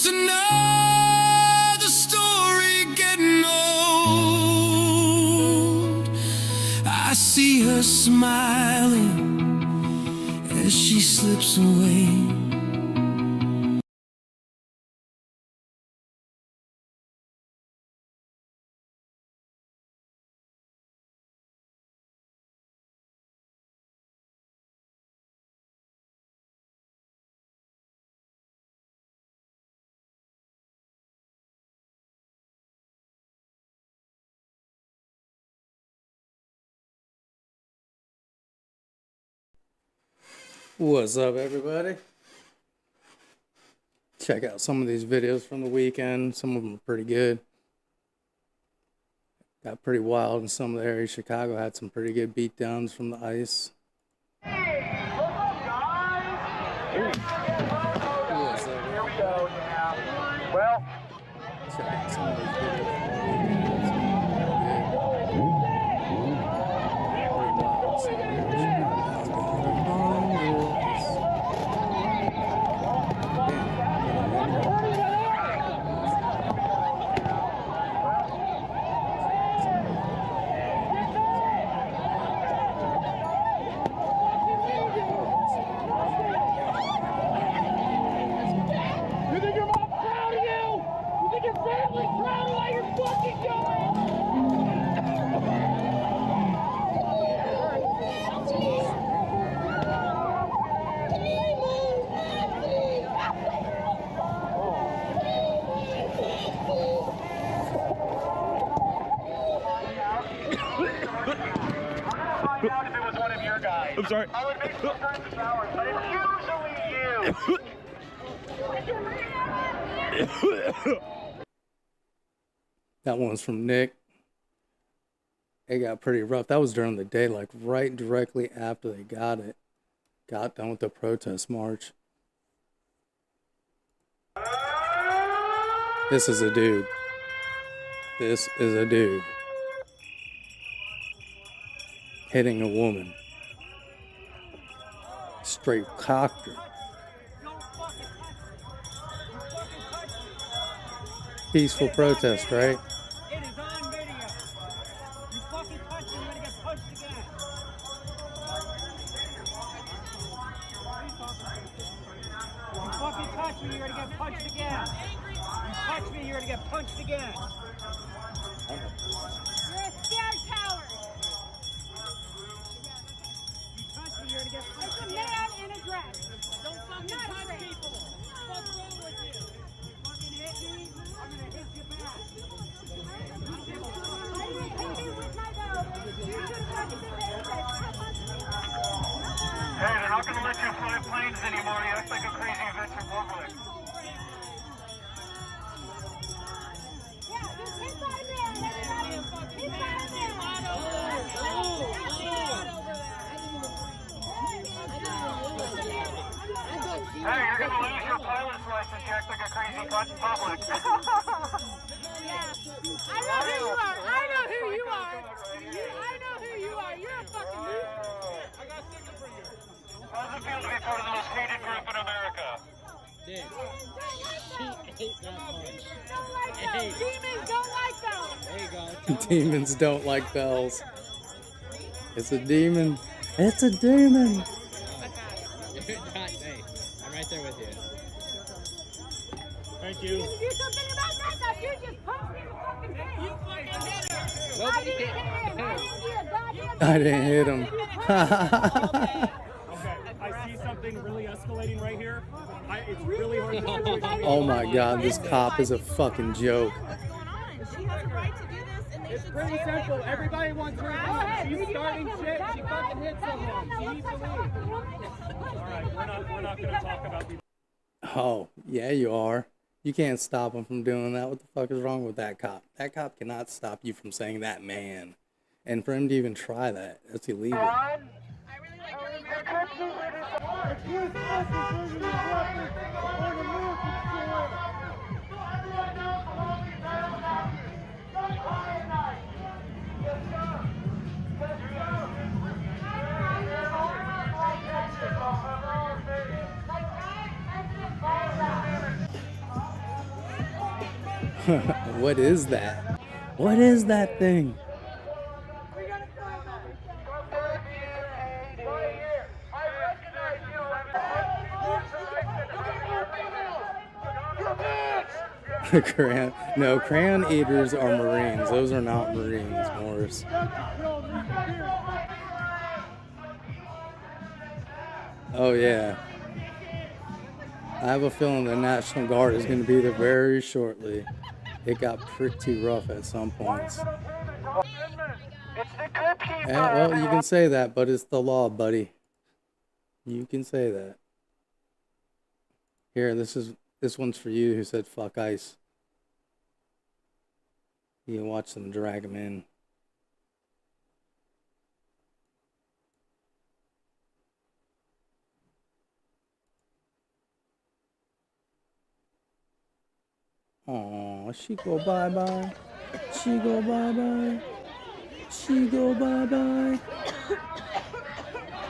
Just another story getting old. I see her smiling as she slips away. What's up, everybody? Check out some of these videos from the weekend. Some of them are pretty good. Got pretty wild in some of the areas. Chicago had some pretty good beatdowns from the ice. Hey, what's up, guys? What's up? Here we go. Well, Check out some of these videos from the weekend. Some of them are pretty wild. Some of the areas you think your mom's proud of you? You think your family's proud of what you're fucking doing? Find out if it was one of your guys. I'm sorry. I would make some time to shower, but it's usually you. That one's from Nick. It got pretty rough. That was during the day, like right directly after they got done with the protest march. This is a dude. This is a dude hitting a woman. Straight cocked her. Peaceful protest, right? It is on video. You fucking touch me, you're gonna get punched again. You fucking touch me, you're gonna get punched again. You touch me, you're gonna get punched again. You're a scared coward. You touch me, you're gonna get punched It's a again. man in a dress. Don't fucking Not touch afraid. people. What's wrong with you? You fucking hit me, I'm gonna hit you back. I didn't hit you with my nose. You should have fucking been there and said, "Come on, Hey, they're not going to let you fly planes anymore. You act like a crazy bitch in public. yeah, just hit by a man, everybody. Hit by a man. Hey, you're going to lose your pilot's license. You act like a crazy cunt in public. I know who you are. I know who you are. I know who you are. You're a fucking loser. How does it feel to be part of the most hated group in America? Demons don't like those. There you go. Demons don't like bells. It's a demon. It's a demon. Hey, I'm right there with you. Thank You you. can do something about that stuff. You just punched me in the fucking face. You fucking hit her. I didn't hit him. I didn't do a goddamn I didn't hit him. Okay, I see something really escalating right here. It's really hard to Oh my god, this cop is a fucking joke. What's going on? She has a right to do this, and they It's should pretty stay away simple. from her. Everybody wants her to leave. She's starting shit. She fucking hit someone. She needs to leave. All right, we're not going to talk about these. Oh, yeah, you are. You can't stop him from doing that. What the fuck is wrong with that cop? That cop cannot stop you from saying that man. And for him to even try that, that's illegal. I really like her. What is that? What is that thing? No, crayon eaters are Marines. Those are not Marines, Morris. Oh, yeah. I have a feeling the National Guard is going to be there very shortly. It got pretty rough at some points. Yeah, well, you can say that, but it's the law, buddy. You can say that. Here, this one's for you who said fuck ICE. You can watch them drag him in. Aw, she go bye-bye. She go bye-bye. She go bye-bye.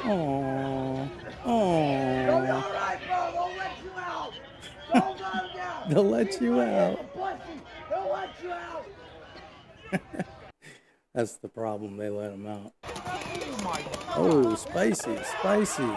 Aww. Aww. Alright, bro, they'll let you out. They'll let you out. They'll let you out. That's the problem, they let him out. Oh, spicy, spicy.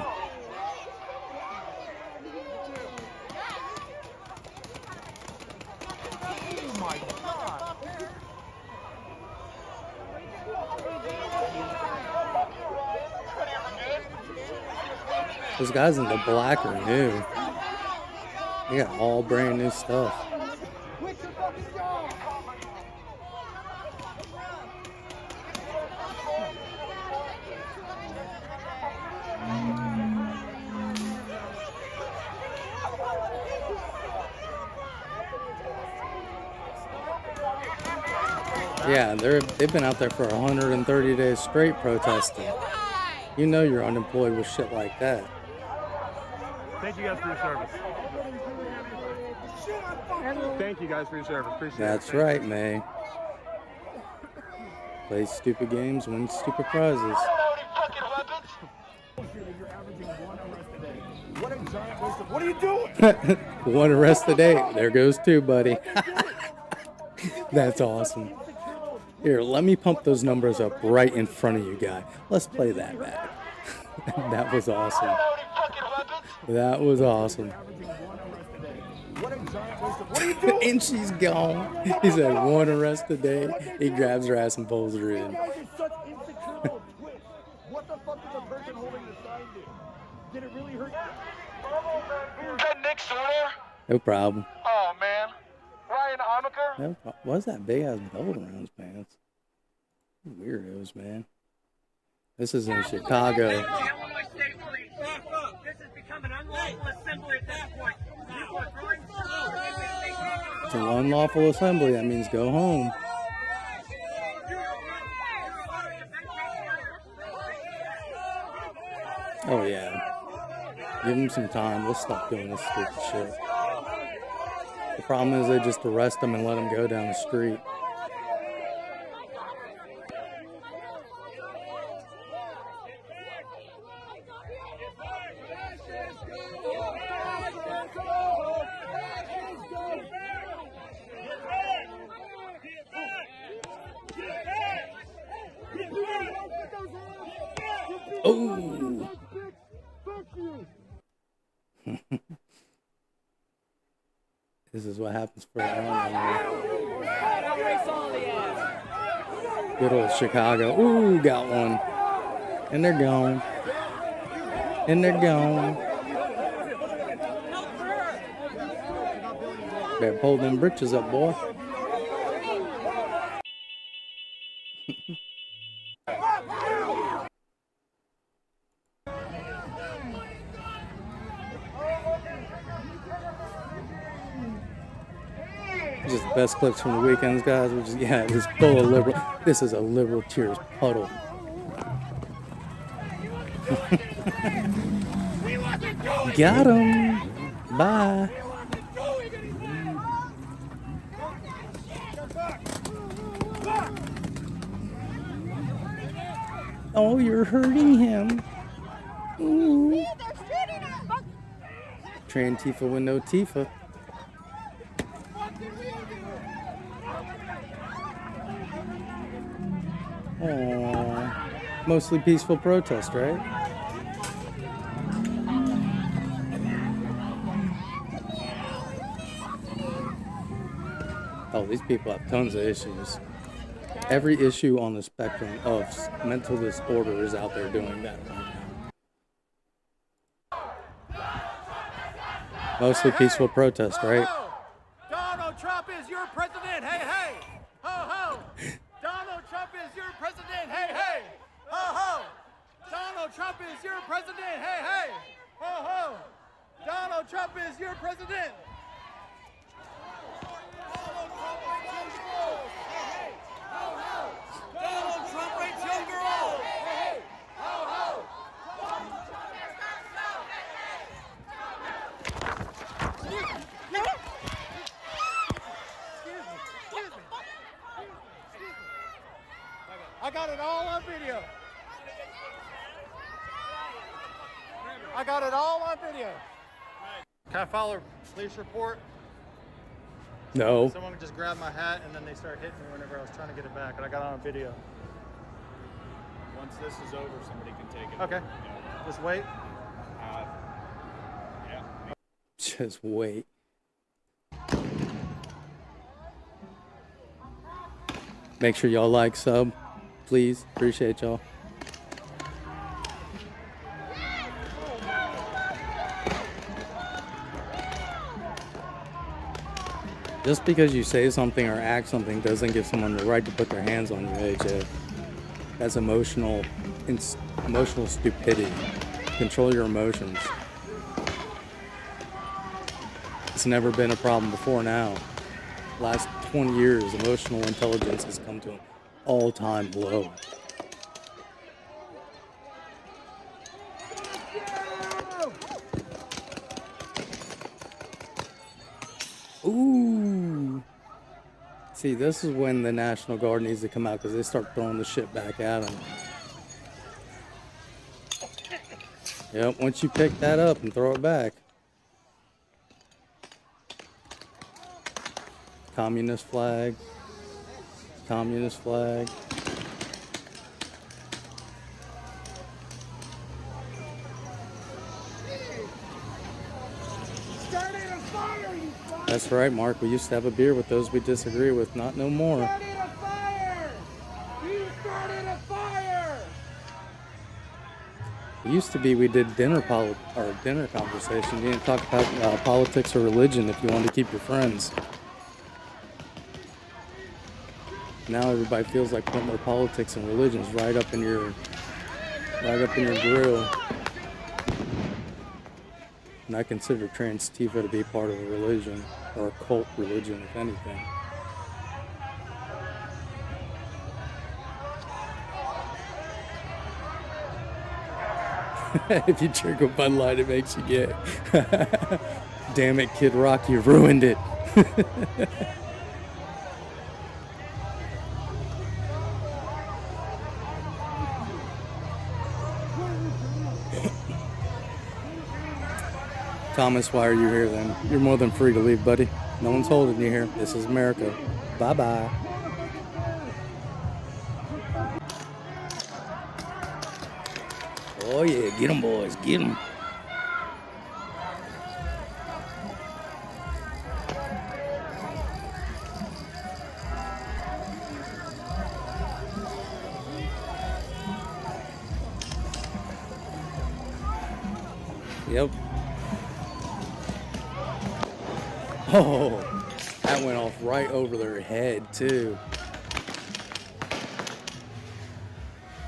Those guys in the black are new. They got all brand new stuff. Yeah, they've been out there for 130 days straight protesting. You know you're unemployed with shit like that. Thank you guys for your service. Thank you guys for your service. Appreciate it. That's right, May. Play stupid games, win stupid prizes. What are you doing? One arrest a day. There goes two, buddy. That's awesome. Here, let me pump those numbers up right in front of you, guy. Let's play that back. That was awesome. That was awesome. What are you doing? And she's gone. He said one arrest a day. He grabs her ass and pulls her in. What the fuck did the person holding the sign do? Did it really hurt? Is that Nick Sawyer? No problem. Oh, man. Ryan Amaker? No problem. What's that big ass belt around his pants? Weirdos, man. This is in Chicago. This has become an unlawful assembly at this point. It's an unlawful assembly. That means go home. Oh, yeah. Give them some time. Let's stop doing this stupid shit. The problem is they just arrest them and let them go down the street. Oh! This is what happens for good old Chicago. Ooh, got one. And they're gone. And they're gone. Better pull them britches up, boy. Just the best clips from the weekends, guys. Which is, yeah, it's full of liberal. This is a liberal tears puddle. Got him. Bye. Oh, you're hurting him. Ooh. Tran Tifa with no Tifa. Aww. Mostly peaceful protest, right? Oh, these people have tons of issues. Every issue on the spectrum of mental disorder is out there doing that right now. Mostly peaceful protest, right? Donald Trump is your president. Hey, hey. Ho, ho. Donald Trump is your president. Hey, hey. Ho, ho. Donald Trump is your president. Hey, hey. Ho, ho. Donald Trump is your president. Donald Trump rapes young girls. Hey, hey. Ho, ho. Donald Trump rapes young girls. Hey, hey. Ho, ho. I got it all on video. I got it all on video. Can I file a police report? No. Someone just grabbed my hat and then they started hitting me whenever I was trying to get it back, and I got it on video. Once this is over, somebody can take it. Okay. Yeah. Just wait. Yeah. Just wait. Make sure y'all like, sub, please. Appreciate y'all. Just because you say something or act something doesn't give someone the right to put their hands on you, AJ. That's emotional stupidity. Control your emotions. It's never been a problem before now. Last 20 years, emotional intelligence has come to an all-time low. Ooh. See, this is when the National Guard needs to come out because they start throwing the shit back at them. Yep, once you pick that up and throw it back. Communist flag. Communist flag. That's right, Mark. We used to have a beer with those we disagree with. Not no more. Started a fire! You started a fire! It used to be we did dinner conversation. You didn't talk about politics or religion if you wanted to keep your friends. Now everybody feels like putting their politics and religions right up in your grill. And I consider trans Tifa to be part of a religion, or a cult religion, if anything. If you drink a Bud Light, it makes you gay. Damn it, Kid Rock, you ruined it. Thomas, why are you here then? You're more than free to leave, buddy. No one's holding you here. This is America. Bye-bye. Oh yeah, get them boys, get them. Yep. Oh, that went off right over their head, too.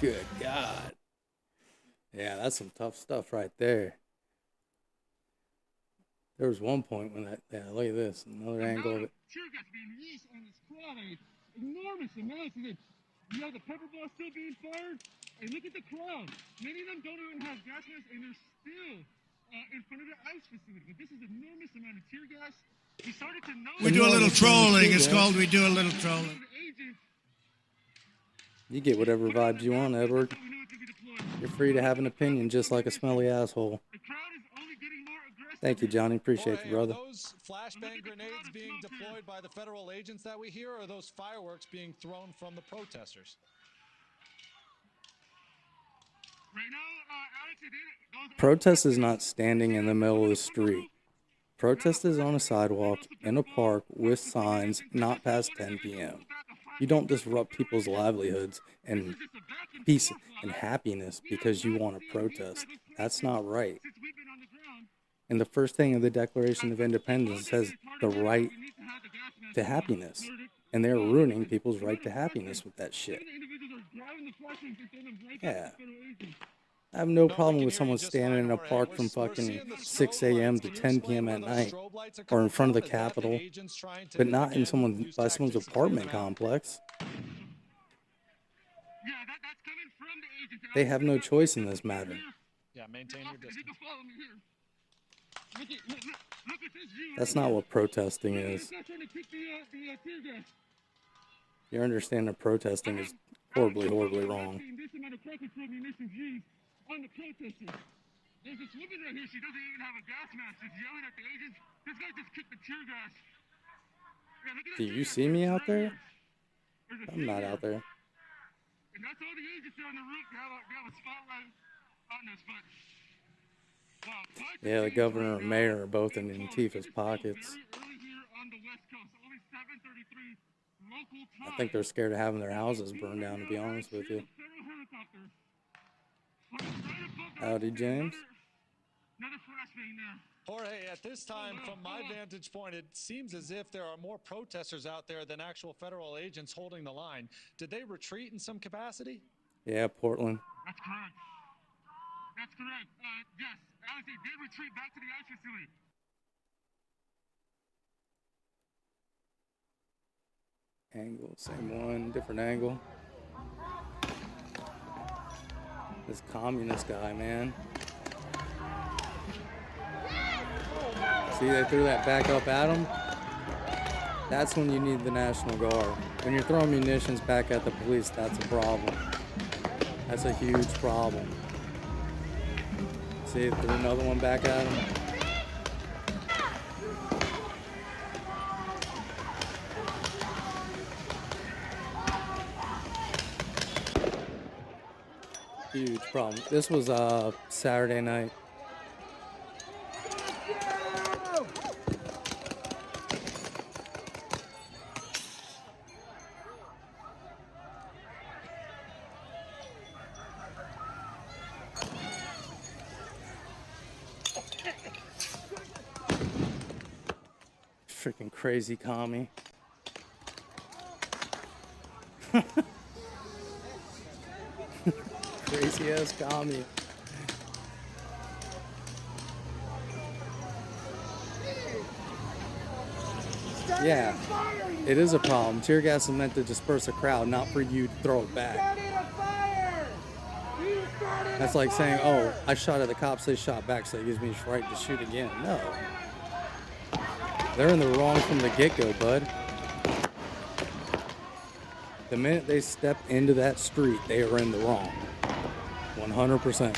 Good God. Yeah, that's some tough stuff right there. There was one point when that, yeah, look at this, another angle of it. Tear gas being used on this crowd, enormous amounts of it. You have the pepper ball still being fired, and look at the crowd. Many of them don't even have gas masks, and they're still in front of the ICE facility. But this is an enormous amount of tear gas. We started to know. We do a little trolling. It's called we do a little trolling. You get whatever vibes you want, Edward. You're free to have an opinion, just like a smelly asshole. Thank you, Johnny. Appreciate you, brother. Are those flashbang grenades being deployed by the federal agents that we hear, or are those fireworks being thrown from the protesters? Protest is not standing in the middle of the street. Protest is on a sidewalk, in a park, with signs, not past 10 p.m. You don't disrupt people's livelihoods and peace and happiness because you want to protest. That's not right. And the first thing in the Declaration of Independence says the right to happiness. And they're ruining people's right to happiness with that shit. Yeah. I have no problem with someone standing in a park from fucking 6 a.m. to 10 p.m. at night or in front of the Capitol, but not in someone's apartment complex. They have no choice in this matter. Yeah, maintain your distance. That's not what protesting is. Your understanding of protesting is horribly, horribly wrong. On the protesters. There's this woman right here, she doesn't even have a gas mask. She's yelling at the agents. This guy just kicked the tear gas. Yeah, look at Do you see me out there? I'm not out there. And that's all the agents there on the roof. They have a spotlight on us, but wow, yeah, the governor and mayor are both in Antifa's pockets. early here on the West Coast, only 7:33 local time. I think they're scared of having their houses burned down, to be honest with you. Howdy, James. Jorge, at this time, from my vantage point, it seems as if there are more protesters out there than actual federal agents holding the line. Did they retreat in some capacity? Yeah, Portland. That's correct. That's correct. Yes, Alex, they did retreat back to the ICE facility. Angle, same one, different angle. This communist guy, man. See, they threw that back up at him. That's when you need the National Guard. When you're throwing munitions back at the police, that's a problem. That's a huge problem. See, threw another one back at him. Huge problem. This was Saturday night. Freaking crazy commie. Crazy ass commie. Yeah, it is a problem. Tear gas is meant to disperse a crowd, not for you to throw it back. That's like saying, oh, I shot at the cops, they shot back, so it gives me the right to shoot again. No. They're in the wrong from the get-go, bud. The minute they step into that street, they are in the wrong. 100%.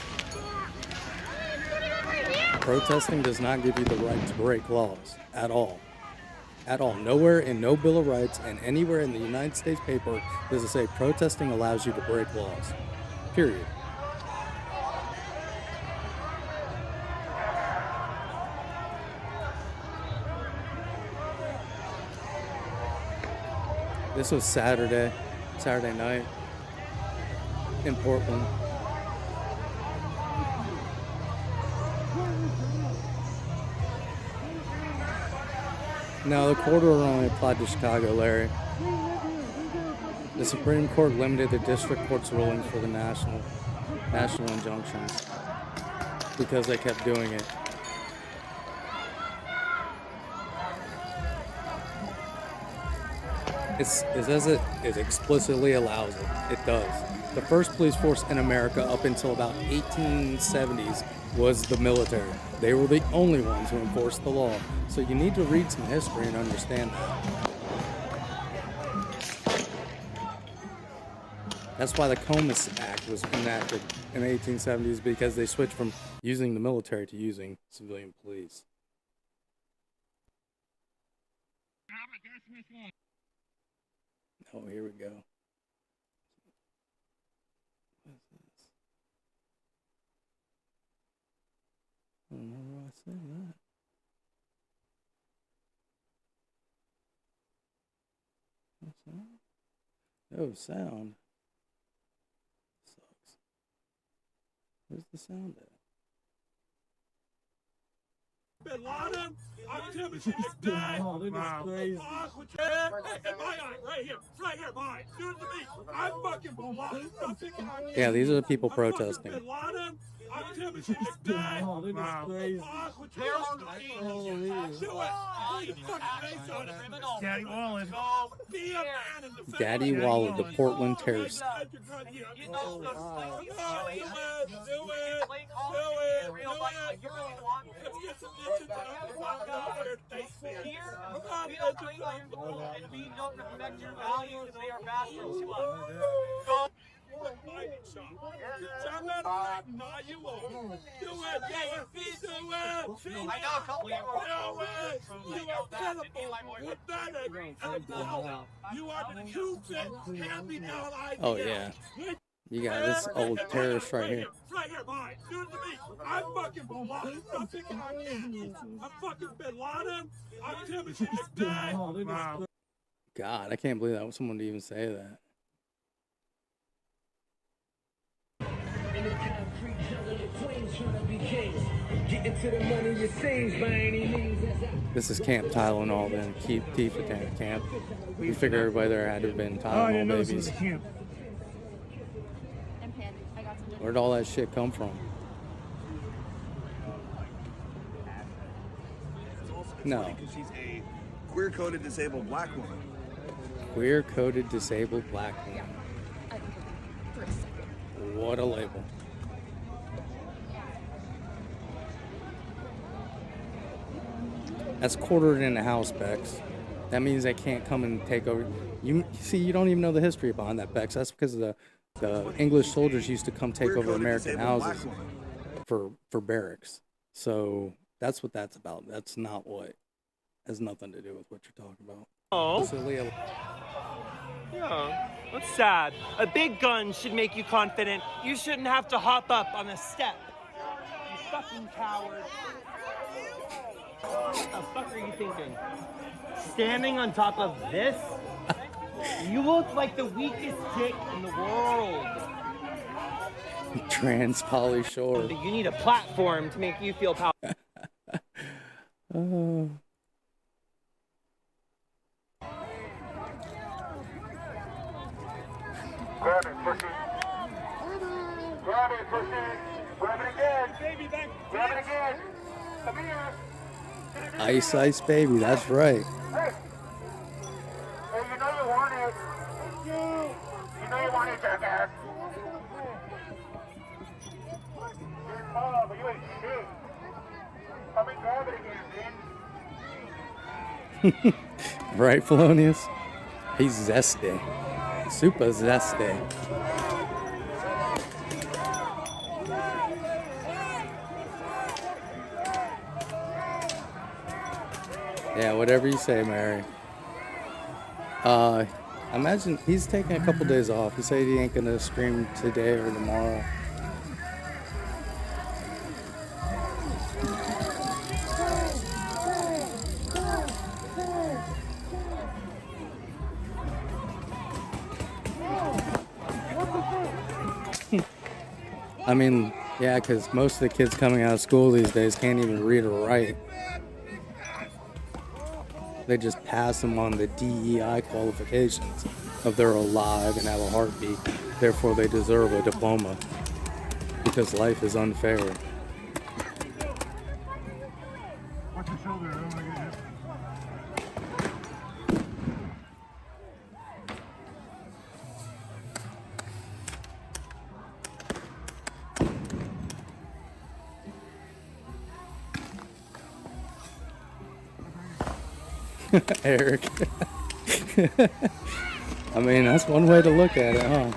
Protesting does not give you the right to break laws at all. At all. Nowhere in no Bill of Rights and anywhere in the United States paper does it say protesting allows you to break laws. Period. This was Saturday night in Portland. No, the court order only applied to Chicago, Larry. The Supreme Court limited the district court's rulings for the national injunctions because they kept doing it. It says it explicitly allows it. It does. The first police force in America up until about 1870s was the military. They were the only ones who enforced the law. So you need to read some history and understand that. That's why the Comus Act was enacted in the 1870s, because they switched from using the military to using civilian police. Oh, here we go. say that. What's that? Oh, sound. Sucks. Where's the sound at? Bin Laden, I'm Timothy McVeigh. Oh, this is crazy. Hey, my eye, right here, mine. Do it to me. I'm fucking Bin Laden. Yeah, these are the people protesting. Bin Laden, I'm Timothy McVeigh. Oh, this is crazy. Daddy Wallen. Be a man and defend Daddy Wallet, the Portland terrorist. Oh yeah, you got this old terrorist right here. Mine. Do it to me. I'm fucking Bin Laden. I'm fucking Bin Laden. I'm Timothy McVeigh. God, I can't believe that someone would even say that. This is Camp Tylenol, then keep teeth at camp. You figure everybody there had to have been Tylenol babies. Where'd all that shit come from? No. She's a queer-coded disabled black woman. Queer-coded disabled black woman. What a label. That's quartered in the house, Bex. That means they can't come and take over. You see, you don't even know the history behind that, Bex. That's because the English soldiers used to come take over American houses for barracks. So that's what that's about. That's not what has nothing to do with what you're talking about. Oh. Yeah, that's sad. A big gun should make you confident. You shouldn't have to hop up on a step. You fucking coward. What the fuck are you thinking? Standing on top of this? You look like the weakest dick in the world. Trans Polly Shore. You need a platform to make you feel powerful. Grab it, pussy. Grab it, pussy. Grab it again. Baby, back. Grab it again. Come here. Ice Ice Baby, that's right. Hey. Hey, you know you want it. You know you want it, jackass. Oh, but you ain't shit. Come and grab it again, man. Right, Felonious? He's zesty. Super zesty. Yeah, whatever you say, Mary. Imagine he's taking a couple days off. He said he ain't gonna stream today or tomorrow. I mean, yeah, because most of the kids coming out of school these days can't even read or write. They just pass them on the DEI qualifications of they're alive and have a heartbeat. Therefore, they deserve a diploma because life is unfair. Watch your shoulder. I don't want to get hit. Eric. I mean, that's one way to look at it, huh?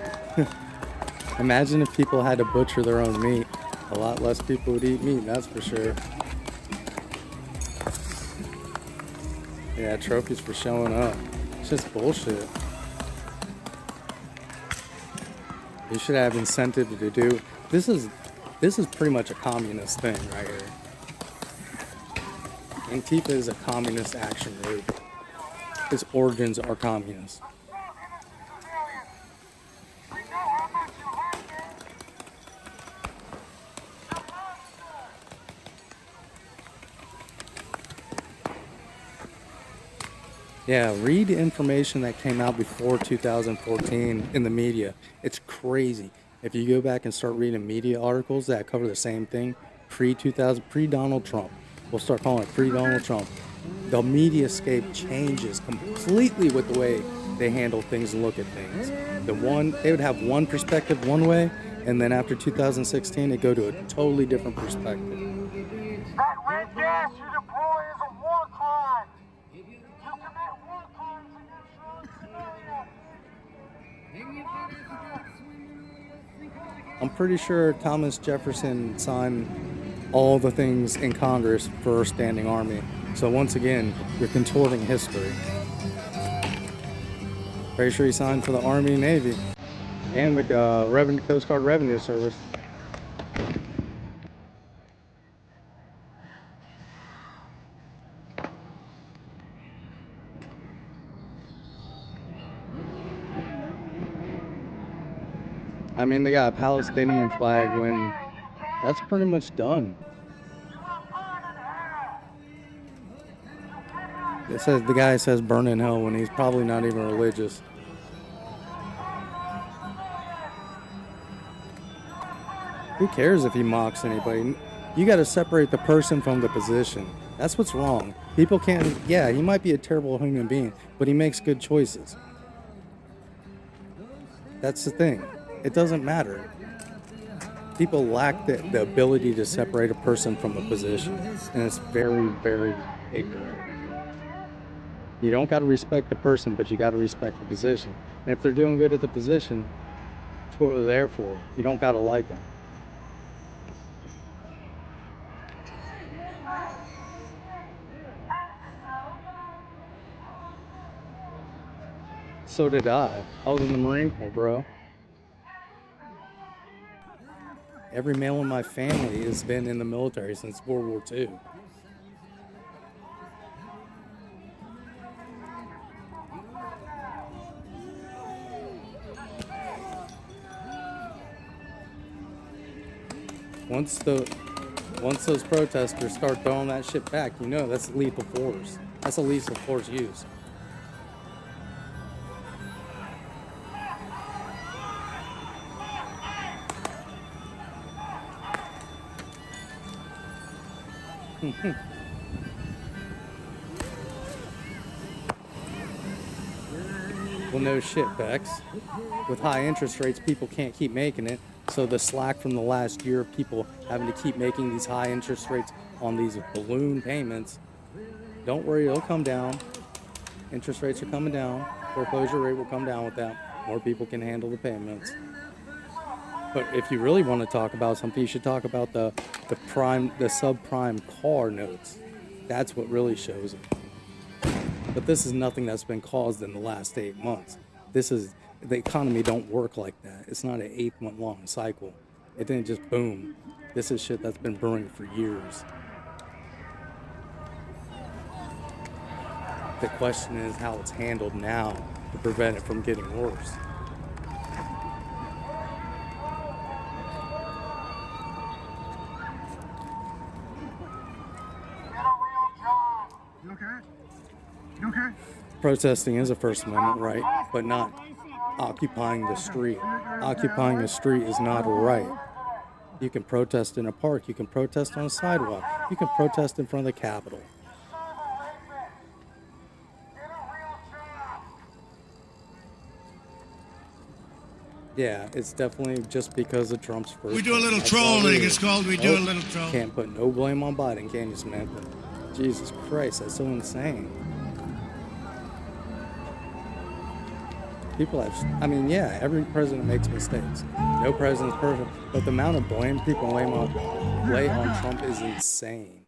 Imagine if people had to butcher their own meat. A lot less people would eat meat, that's for sure. Yeah, trophies for showing up. It's just bullshit. You should have incentive to do. This is pretty much a communist thing right here. Antifa is a communist action group. Its origins are communist. Yeah, read information that came out before 2014 in the media. It's crazy. If you go back and start reading media articles that cover the same thing, pre-Donald Trump, we'll start calling it pre-Donald Trump, the media scape changes completely with the way they handle things and look at things. They would have one perspective one way, and then after 2016, they go to a totally different perspective. That red gas you deploy is a war crime. You commit war crimes against your own civilians. I'm pretty sure Thomas Jefferson signed all the things in Congress for standing army. So once again, you're contorting history. Pretty sure he signed for the Army and Navy and the Coast Guard Revenue Service. I mean, they got a Palestinian flag when that's pretty much done. The guy says burn in hell when he's probably not even religious. Who cares if he mocks anybody? You got to separate the person from the position. That's what's wrong. People can't, yeah, he might be a terrible human being, but he makes good choices. That's the thing. It doesn't matter. People lack the ability to separate a person from the position, and it's very, very ignorant. You don't got to respect the person, but you got to respect the position. And if they're doing good at the position, that's what we're there for. You don't got to like them. So did I. I was in the Marine Corps, bro. Every male in my family has been in the military since World War II. Once those protesters start throwing that shit back, you know that's lethal force. That's a lethal force use. Well, no shit, Bex. With high interest rates, people can't keep making it. So the slack from the last year of people having to keep making these high interest rates on these balloon payments, don't worry, it'll come down. Interest rates are coming down. Foreclosure rate will come down with that. More people can handle the payments. But if you really want to talk about something, you should talk about the subprime car notes. That's what really shows it. But this is nothing that's been caused in the last 8 months. The economy don't work like that. It's not an 8-month long cycle. It didn't just boom. This is shit that's been brewing for years. The question is how it's handled now to prevent it from getting worse. You okay? You okay? Protesting is a First Amendment right, but not occupying the street. Occupying the street is not a right. You can protest in a park. You can protest on a sidewalk. You can protest in front of the Capitol. Yeah, it's definitely just because of Trump's first. We do a little trolling. It's called we do a little trolling. Can't put no blame on Biden, can you, Samantha? Jesus Christ, that's so insane. People have, I mean, yeah, every president makes mistakes. No president's perfect, but the amount of blame people lay on Trump is insane.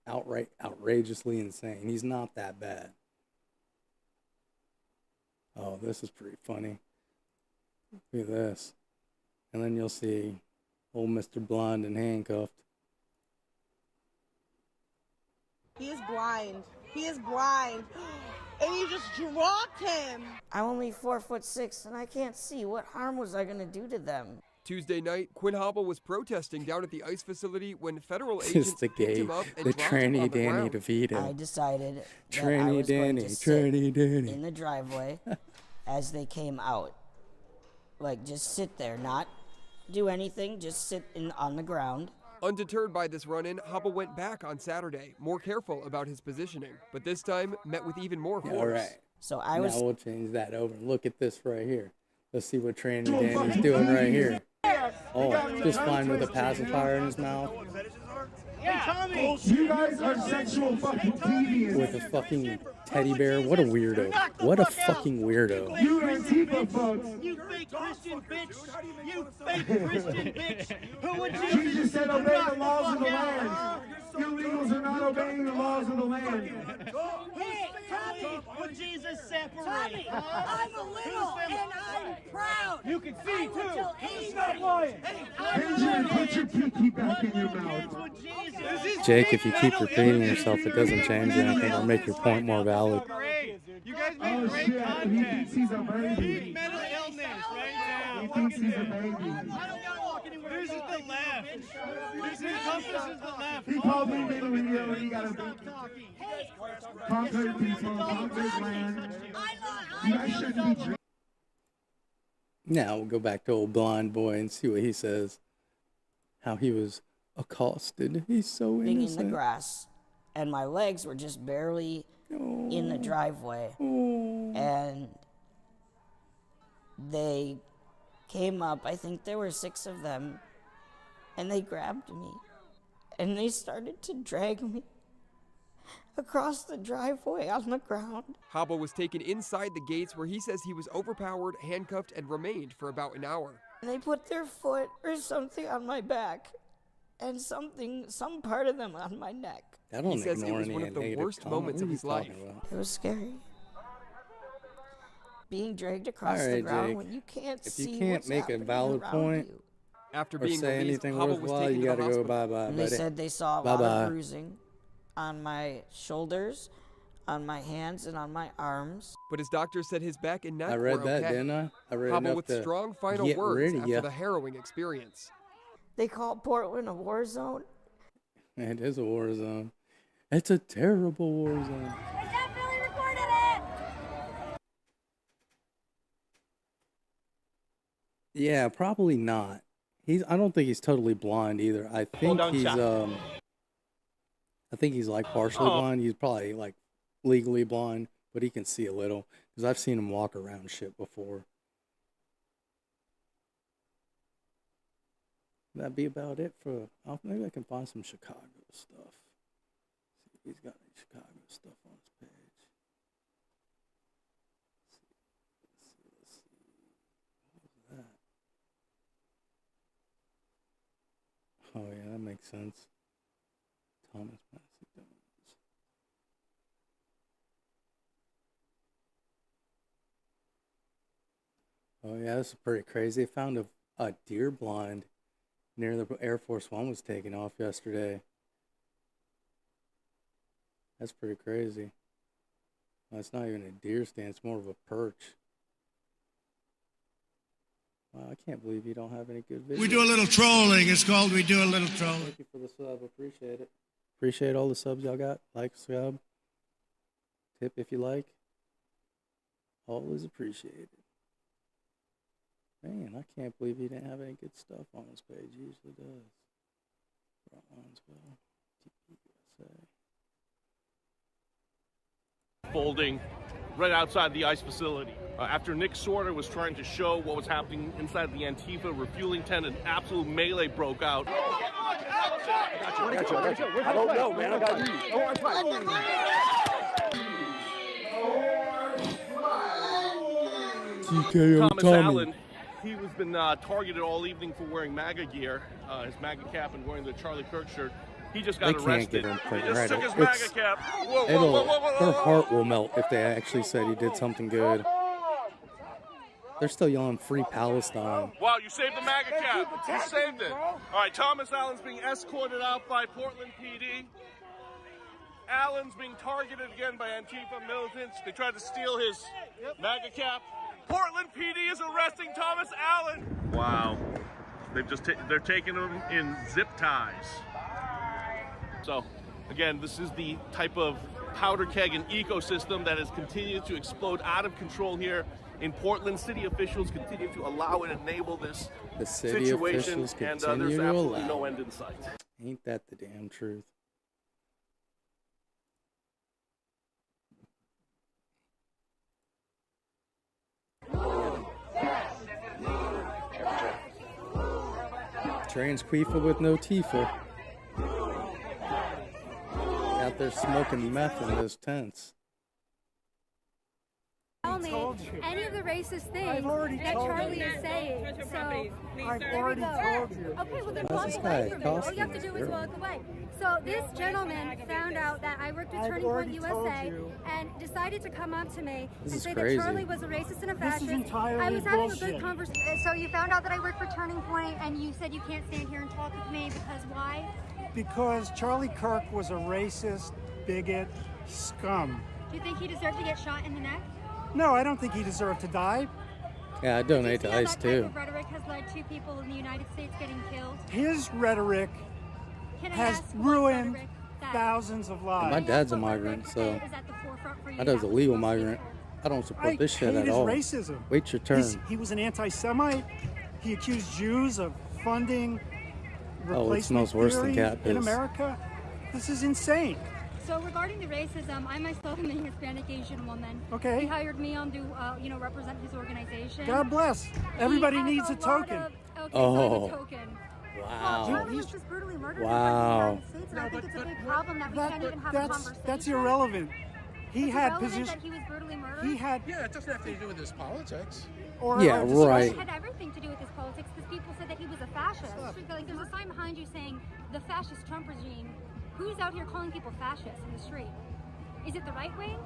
Outright, outrageously insane. He's not that bad. Oh, this is pretty funny. Look at this. And then you'll see old Mr. Blonde and handcuffed. He is blind. He is blind. And you just dropped him. I'm only 4'6" and I can't see. What harm was I gonna do to them? Tuesday night, Quinn Hopple was protesting down at the ICE facility when federal Just agents the picked gay, him up and the dropped him tranny on the Danny ground. DeVito. I decided that I Tranny was going Danny, to sit tranny Danny. in the driveway as they came out. Like, just sit there, not do anything, just sit on the ground. Undeterred by this run-in, Hopple went back on Saturday, more careful about his positioning, but this time met with even more force. All right. So Now we'll change that over. Look at this right here. Let's see what Tranny Danny's doing right here. Oh, just fine with a pacifier in his mouth. Hey, Tommy! You guys are sexual fucking deviants. With a fucking teddy bear. What a weirdo. What a fucking weirdo. You Antifa folks. You fake Christian bitch! You fake Christian bitch! Who would you? Jesus said obey the laws of the land. You illegals are not obeying the laws of the land. Hey, Tommy! Would Jesus separate? Tommy, I'm a little and I'm proud. You can see too. Until Stop lying. Benjamin, put your pinky back in your mouth. Jake, if you keep repeating yourself, it doesn't change anything or make your point more valid. You guys make great content. He thinks he's a baby. Big mental illness right now. He thinks he's a baby. This is the left. This encompasses the left. He called me mentally ill. He got a baby. Conquered people, conquered land. You guys shouldn't be drinking. Now we'll go back to old blind boy and see what he says. How he was accosted. He's so In innocent. the grass, and my legs were just barely in the driveway. And they came up, I think there were 6 of them, and they grabbed me. And they started to drag me across the driveway on the ground. Hopple was taken inside the gates where he says he was overpowered, handcuffed, and remained for about an hour. They put their foot or something on my back and some part of them on my neck. He says it was one of the worst moments of his life. It was scary. Being dragged across the ground Jake, when you can't if see you can't what's make a happening valid around point you. After or being say released, anything Hopple was worthwhile, taken you to the gotta go hospital. bye-bye, And they buddy. said they saw a lot of bruising on my shoulders, on my hands, and on my arms. But his doctor said his back and neck I read were that, okay. didn't I? I read Hopple enough with to strong final get words rid of after ya. the harrowing experience. They call Portland a war zone. It is a war zone. It's a terrible war zone. They definitely recorded it. Yeah, probably not. I don't think he's totally blind either. I think he's like partially blind. He's probably like legally blind, but he can see a little because I've seen him walk around shit before. That'd be about it for. Maybe I can find some Chicago stuff. See if he's got any Chicago stuff on his page. Let's see. What was that? Oh yeah, that makes sense. Thomas Massey Jones. Oh yeah, this is pretty crazy. They found a deer blind near the Air Force One was taken off yesterday. That's pretty crazy. Well, it's not even a deer stand, it's more of a perch. Wow, I can't believe you don't have any good videos. We do a little trolling. It's called We Do a Little Trolling. Thank you for the sub. Appreciate it. Appreciate all the subs y'all got. Like, sub. Tip if you like. All is appreciated. Man, I can't believe he didn't have any good stuff on his page. He usually does. Bronzeville. USA. Folding right outside the ICE facility. After Nick Sorter was trying to show what was happening inside the Antifa refueling tent, an absolute melee broke out. I don't know, man. I got you. TKO Thomas Tommy. Allen, he was been targeted all evening for wearing MAGA gear, his MAGA cap and wearing the Charlie Kirk shirt. He just got They can't arrested. get him put He just right took up. his MAGA cap. Whoa, whoa, whoa, whoa, whoa, Their whoa. heart will melt if they actually said he did something good. They're still yelling Free Palestine. Wow, you saved the MAGA cap. You saved it. All right, Thomas Allen's being escorted out by Portland PD. Allen's being targeted again by Antifa militants. They tried to steal his MAGA cap. Portland PD is arresting Thomas Allen. Wow. They're taking him in zip ties. So, again, this is the type of powder keg and ecosystem that has continued to explode out of control here in Portland. City officials continue to allow and enable this situation, and there's absolutely no end in sight. Ain't that the damn truth? Trains queefa with no tifa. Out there smoking meth in those tents. Tell me any of the racist things that Charlie is saying. I've already told you. Okay, well then Why walk is this away guy from me. All you accosting have to this do is girl? walk away. So this gentleman found out that I worked at Turning Point USA and decided to come up to me and say crazy. that Charlie was a racist and a fascist. entirely I was having a bullshit. good conversation. So you found out that I work for Turning Point and you said you can't stand here and talk with me because why? Because Charlie Kirk was a racist, bigot, scum. Do you think he deserved to get shot in the neck? No, I don't think he deserved to die. Yeah, I donate to ICE That too. type of rhetoric has led to people in the United States getting killed. His rhetoric Can I has ask what ruined rhetoric that- thousands of And lives. my dad's a migrant, so is at the forefront for you my dad's a now? legal migrant. I don't support this shit hate at his all. racism. Wait your turn. He was an anti-Semite. He accused Jews of funding Oh, it replacement smells worse than theory cat in piss. America. This is insane. So regarding the racism, I myself am a Hispanic Asian woman. Okay. He hired me on to, represent his organization. God bless. Everybody He has needs a lot token. okay, so Oh. I'm a token. Wow. Charlie was just brutally murdered Wow. in the United States, and I think it's a big problem that we can't even have a conversation. That's irrelevant. He It's had irrelevant position. that he was brutally murdered. He had. Yeah, it doesn't have to do with his politics. Yeah, right. It had everything to do with his politics because people said that he was a fascist. Like, there's a sign behind you saying the fascist Trump regime. Who's out here calling people fascists in the street? Is it the right wing?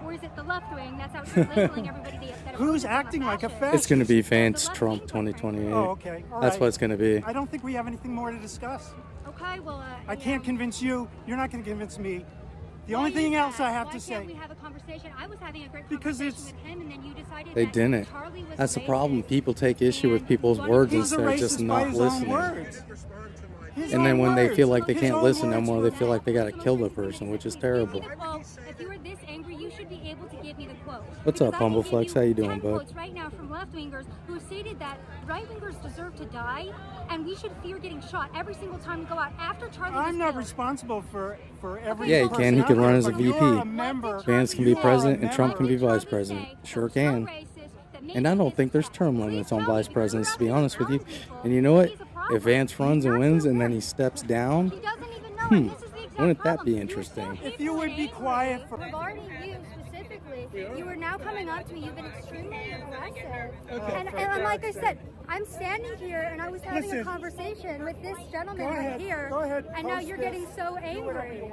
Or is it the left wing that's out here labeling everybody that Who's acting like a fascist? It's going to be Vance Trump 2028. Oh, okay. All That's right. what it's going to be. I don't think we have anything more to discuss. Okay, well, I can't convince you. You're not going to convince me. The only thing else I have to Why say. can't we have a conversation? I was having a great Because conversation with him, and then you decided They that didn't. Charlie was That's the racist. problem. People take issue with people's words He's a instead of racist just by not his own listening. words. His And then own when they feel words. like they His can't own listen no words more, were they feel like they got to kill the person, which is terrible. Well, if you were this angry, you should be able to give me the quote. What's up, Because I can give Humbleflex? How you doing, 10 bud? quotes right now from left-wingers who stated that right-wingers deserve to die, and we should fear getting shot every single time we go out after Charlie was I'm not killed. responsible for every. Yeah, he can. He can run as a but you're VP. a member. Vance can be You are a president and member. Trump can be vice president. Sure can. And I don't think there's term limits on vice presidents, to be honest with you. And you know what? If Vance runs and wins and then he steps down, wouldn't that be interesting? If you would be quiet for. Regarding you specifically, you are now coming up to me. You've been extremely aggressive. And like I said, I'm standing here and I was having a conversation with this gentleman right here. Go ahead, And now post you're this. getting so angry.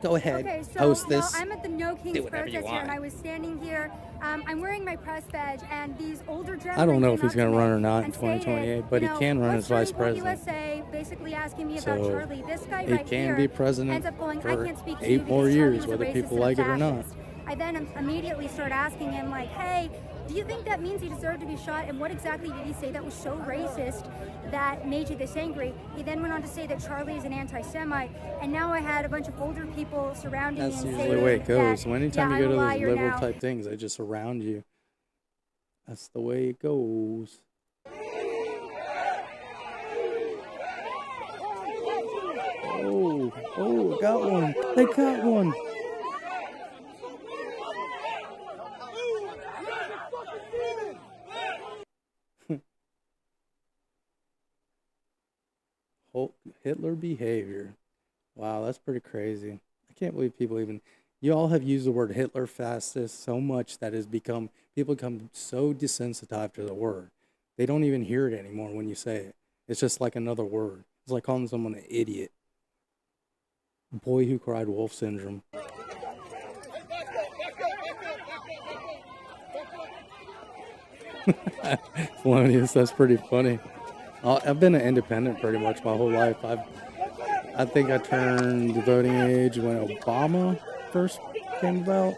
Go ahead, Okay, so post this. I'm at the No Kings Do whatever you protest here, and want. I was standing here. I'm wearing my press badge, and these older gentlemen. I don't know if came he's up going to me run or not in and stated, 2028, but he you know, can run as what's vice Turning Point president. USA, basically asking me So, about Charlie. This guy he right can here be president ends up going, I for can't speak to 8 you more because Charlie years, was a whether racist people and a like it or not. fascist. I then immediately start asking him, like, hey, do you think that means he deserved to be shot? And what exactly did he say that was so racist that made you this angry? He then went on to say that Charlie is an anti-Semite. And now I had a bunch of older people surrounding That's me and usually the way it goes. that, Anytime yeah, you I'm go to a those liar liberal now. type things, they just surround you. That's the way it goes. Oh, got one. They got one. Hitler behavior. Wow, that's pretty crazy. I can't believe people even. You all have used the word Hitler fascist so much that has become people become so desensitized to the word. They don't even hear it anymore when you say it. It's just like another word. It's like calling someone an idiot. Boy who cried wolf syndrome. Felonious, that's pretty funny. I've been an independent pretty much my whole life. I think I turned the voting age when Obama first came about.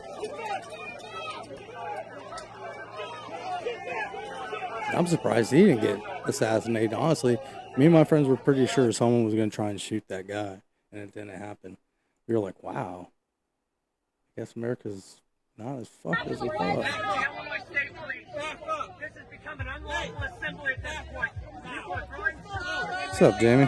I'm surprised he didn't get assassinated. Honestly, me and my friends were pretty sure someone was going to try and shoot that guy, and it didn't happen. We were like, wow. I guess America's not as fucked as we thought. What's up, Jamie?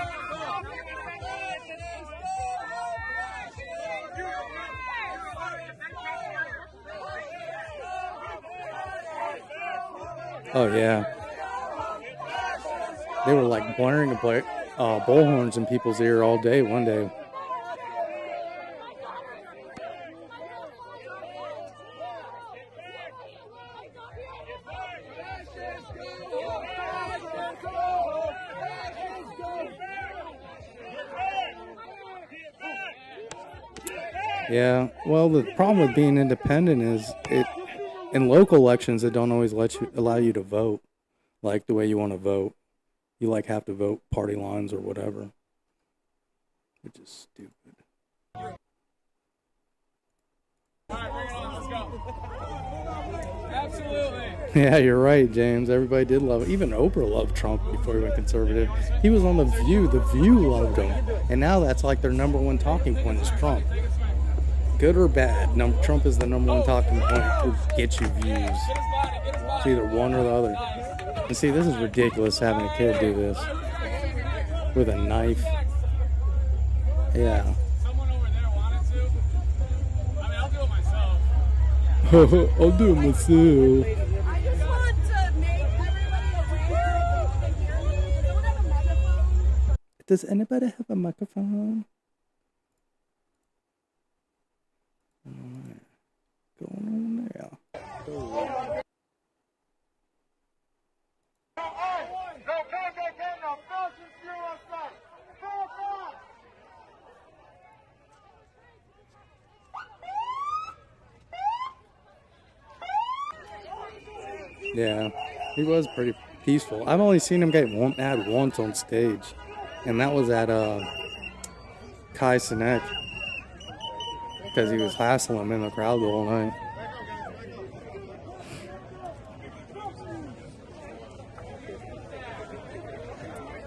Oh yeah, they were like blaring the bullhorns in people's ear all day one day. Yeah, well, the problem with being independent is in local elections, it don't always allow you to vote like the way you want to vote. You like have to vote party lines or whatever, which is stupid. Absolutely. Yeah, you're right, James. Everybody did love it. Even Oprah loved Trump before he went conservative. He was on The View. The View loved him. And now that's like their number one talking point is Trump. Good or bad, Trump is the number one talking point to get you views. It's either one or the other. And see, this is ridiculous having a kid do this. With a knife. Yeah. I'll do it myself. I just want to make everybody aware that you can hear me. I don't have a megaphone. Does anybody have a microphone? Going on there. Yeah, he was pretty peaceful. I've only seen him get mad once on stage, and that was at Kai Cenat, because he was hassling him in the crowd the whole night.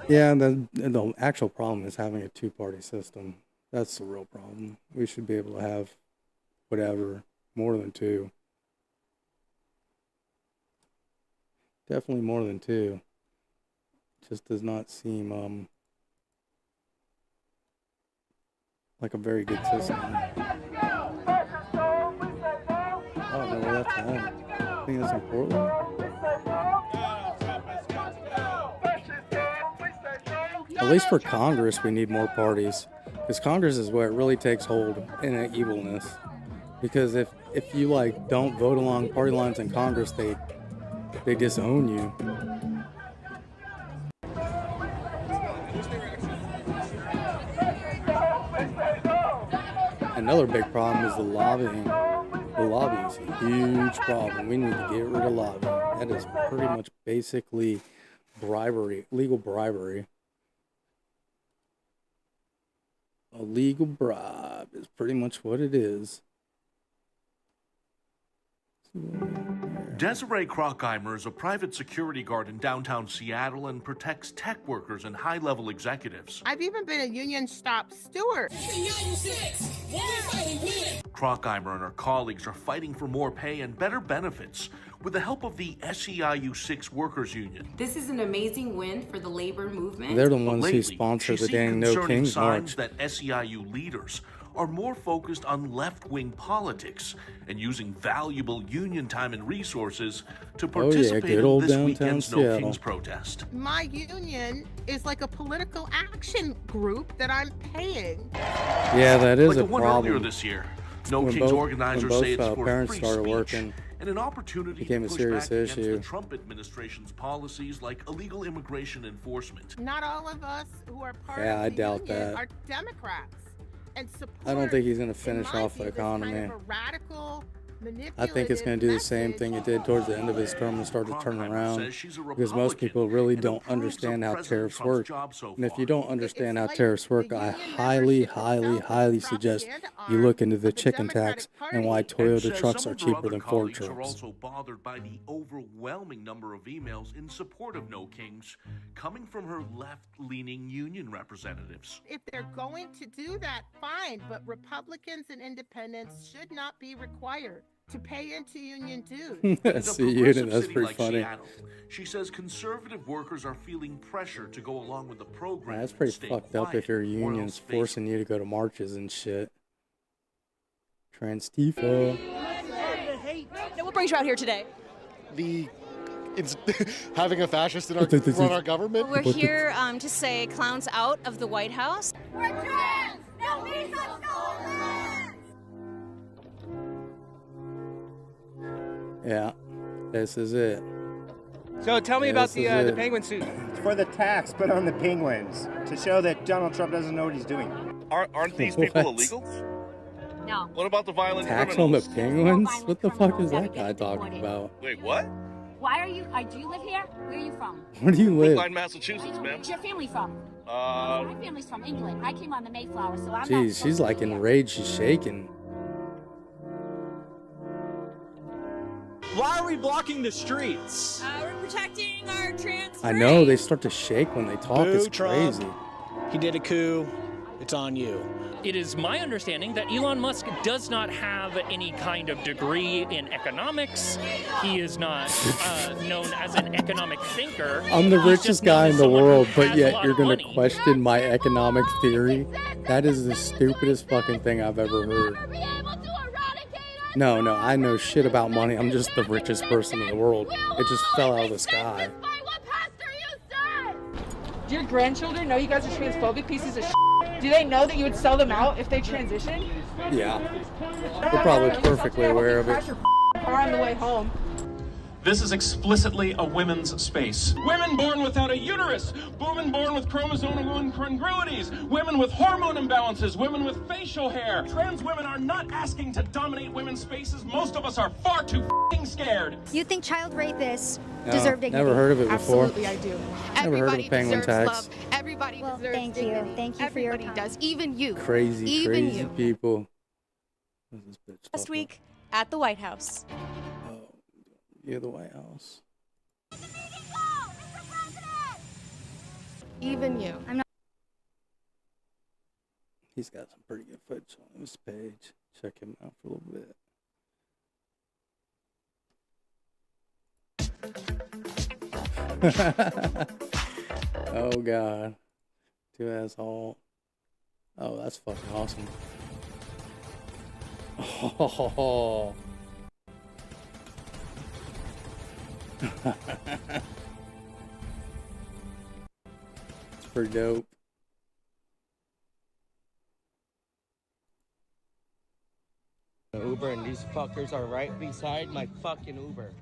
Yeah, the actual problem is having a two-party system. That's the real problem. We should be able to have whatever, more than two. Definitely more than two. Just does not seem like a very good system. I don't know where that's at. I think it's in Portland. At least for Congress, we need more parties. Because Congress is where it really takes hold in that evilness. Because if you like don't vote along party lines in Congress, they disown you. Another big problem is the lobbying. The lobbying is a huge problem. We need to get rid of lobbying. That is pretty much basically bribery, legal bribery. A legal bribe is pretty much what it is. Desiree Krockheimer is a private security guard in downtown Seattle and protects tech workers and high-level executives. I've even been a union stop steward. Krockheimer and her colleagues are fighting for more pay and better benefits with the help of the SEIU 6 Workers Union. This is an amazing win for the labor movement. They're the ones who sponsor the dang No Kings March. That SEIU leaders are more focused on left-wing politics and using valuable union time and resources to participate in this weekend's No Kings protest. My union is like a political action group that I'm paying. Yeah, that is like a the one problem. Earlier this year, No Kings organizers say it's for parents free started speech working, and an opportunity became to a push serious back against issue. the Trump administration's policies like illegal immigration enforcement. Not all of us who are part Yeah, I of the doubt union that. are Democrats. And support, I don't think he's going to finish in my off the view, this economy. kind of a radical I think it's going to do the same thing it did towards the end of his term and start to turn around, because most people really don't understand how tariffs work. And if you don't understand how tariffs work, I highly, highly, highly suggest you look into the chicken tax and why Toyota trucks are cheaper than Ford trucks. Are also bothered by the overwhelming number of emails in support of No Kings coming from her left-leaning union representatives. If they're going to do that, fine, but Republicans and independents should not be required to pay into union dues. That's pretty like funny. Seattle, she says conservative workers are feeling pressure to go along with the program. That's pretty fucked up if your union's forcing you to go to marches and shit. Transtifa. Now, what brings you out here today? It's having a fascist in run our government. We're here to say clowns out of the White House. We're trans! No visa stolen! Yeah, this is it. So tell me about the it. penguin suit. It's for the tax put on the penguins to show that Donald Trump doesn't know what he's doing. Aren't these people What? illegals? No. What about the violent Tax on the criminals? penguins? What the fuck is that guy talking about? Wait, what? Why are you? Do you live here? Where are you from? Where do you live? Brookline, Massachusetts, ma'am. Where's your family from? My family's from England. I came on the Mayflower, so I'm not. Jeez, she's like enraged. She's shaking. Why are we blocking the streets? We're protecting our trans. I know, they start to shake when they talk. Boo, It's Trump. crazy. He did a coup. It's on you. It is my understanding that Elon Musk does not have any kind of degree in economics. He is not known as an economic thinker. I'm the He's richest just known guy as in the someone who world, but has a yet lot you're of going money. to question my economic theory? That is the stupidest fucking thing I've ever heard. No, I know shit about money. I'm just the richest person in the world. It just fell out of the sky. Do your grandchildren know you guys are transphobic pieces of shit? Do they know that you would sell them out if they transition? Yeah. They're probably perfectly aware of it. Crash your car on the way home. This is explicitly a women's space. Women born without a uterus, women born with chromosomal incongruities, women with hormone imbalances, women with facial hair. Trans women are not asking to dominate women's spaces. Most of us are far too f***ing scared. You think child rapists No, deserve dignity? never heard of it before. Absolutely, I do. Never heard of a penguin tax. Love. Everybody deserves thank you. dignity. Thank you for your Everybody time. does, even you. Crazy, Even crazy you. people. What's this bitch Last talking week at the White House. about? Oh, yeah, the White House. Even you. I'm not. He's got some pretty good footage on his page. Check him out for a little bit. Oh god. 2asshole. Oh, that's fucking awesome. Oh. It's pretty dope. Uber, and these fuckers are right beside my fucking Uber.